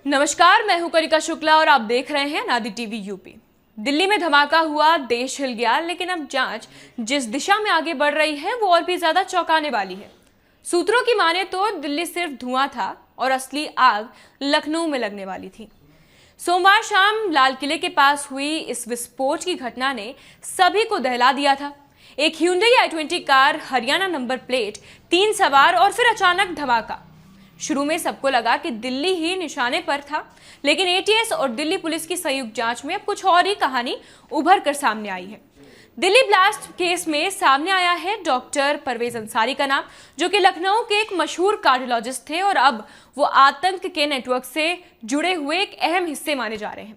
नमस्कार, मैं हूं करिका शुक्ला और आप देख रहे हैं नादी टीवी यूपी। दिल्ली में धमाका हुआ, देश हिल गया, लेकिन अब जांच जिस दिशा में आगे बढ़ रही है वो और भी ज्यादा चौंकाने वाली है। सूत्रों की माने तो दिल्ली सिर्फ धुआं था और असली आग लखनऊ में लगने वाली थी। सोमवार शाम लाल किले के पास हुई इस विस्फोट की घटना ने सभी को दहला दिया था। एक Hyundai i20 car, Haryana number plate, 3 सवार और फिर अचानक धमाका। शुरू में सबको लगा कि दिल्ली ही निशाने पर था, लेकिन एटीएस और दिल्ली पुलिस की संयुक्त जांच में अब कुछ और ही कहानी उभर कर सामने आई है। दिल्ली ब्लास्ट केस में सामने आया है डॉक्टर परवेज अंसारी का नाम, जो कि लखनऊ के एक मशहूर कार्डियोलॉजिस्ट थे और अब वो आतंक के नेटवर्क से जुड़े हुए एक अहम हिस्से माने जा रहे हैं।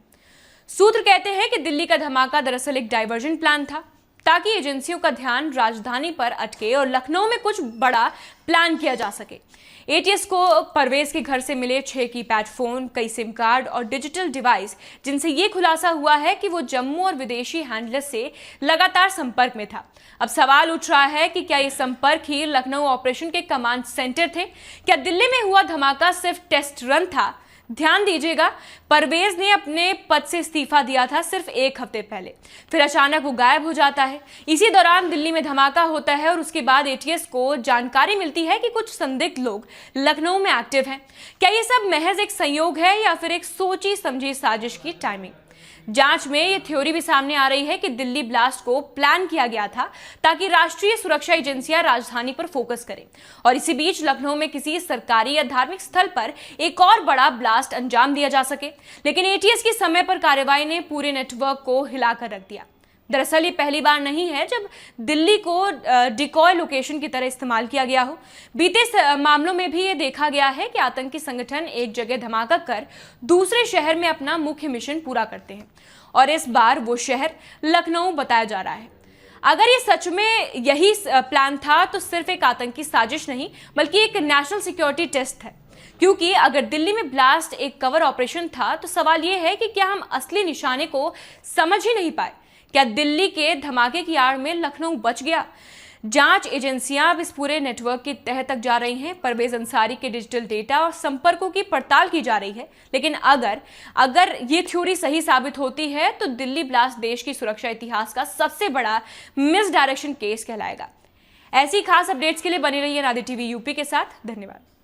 सूत्र कहते हैं कि दिल्ली का धमाका दरअसल एक डाइवर्जन प्लान था, ताकि एजेंसियों का ध्यान राजधानी पर अटके और लखनऊ में कुछ बड़ा प्लान किया जा सके। एटीएस को परवेज के घर से मिले 6 कीपैड फोन, कई सिम कार्ड और डिजिटल डिवाइस, जिनसे ये खुलासा हुआ है कि वो जम्मू और विदेशी हैंडलर से लगातार संपर्क में था। अब सवाल उठ रहा है कि क्या ये संपर्क ही लखनऊ ऑपरेशन के कमांड सेंटर थे? क्या दिल्ली में हुआ धमाका सिर्फ टेस्ट रन था? ध्यान दीजिएगा, परवेज ने अपने पद से इस्तीफा दिया था सिर्फ 1 हफ्ते पहले, फिर अचानक वो गायब हो जाता है। इसी दौरान दिल्ली में धमाका होता है और उसके बाद एटीएस को जानकारी मिलती है कि कुछ संदिग्ध लोग लखनऊ में एक्टिव हैं। क्या ये सब महज एक संयोग है या फिर एक सोची समझी साजिश की टाइमिंग? जांच में ये थ्योरी भी सामने आ रही है कि दिल्ली ब्लास्ट को प्लान किया गया था ताकि राष्ट्रीय सुरक्षा एजेंसियां राजधानी पर फोकस करें और इसी बीच लखनऊ में किसी सरकारी या धार्मिक स्थल पर एक और बड़ा ब्लास्ट अंजाम दिया जा सके। लेकिन एटीएस की समय पर कार्रवाई ने पूरे नेटवर्क को हिलाकर रख दिया। दरअसल ये पहली बार नहीं है जब दिल्ली को डिकॉय लोकेशन की तरह इस्तेमाल किया गया हो। बीते मामलों में भी ये देखा गया है कि आतंकी संगठन एक जगह धमाका कर दूसरे शहर में अपना मुख्य मिशन पूरा करते हैं और इस बार वो शहर लखनऊ बताया जा रहा है। अगर ये सच में यही प्लान था तो सिर्फ एक आतंकी साजिश नहीं बल्कि एक नेशनल सिक्योरिटी टेस्ट है, क्योंकि अगर दिल्ली में ब्लास्ट एक कवर ऑपरेशन था तो सवाल ये है कि क्या हम असली निशाने को समझ ही नहीं पाए? क्या दिल्ली के धमाके की आड़ में लखनऊ बच गया? जांच एजेंसियां अब इस पूरे नेटवर्क की तह तक जा रही हैं। परवेज अंसारी के डिजिटल डेटा और संपर्कों की पड़ताल की जा रही है। लेकिन अगर ये थ्योरी सही साबित होती है तो दिल्ली ब्लास्ट देश की सुरक्षा इतिहास का सबसे बड़ा मिस डायरेक्शन केस कहलाएगा। ऐसी खास अपडेट्स के लिए बने रहिए नादी टीवी यूपी के साथ। धन्यवाद।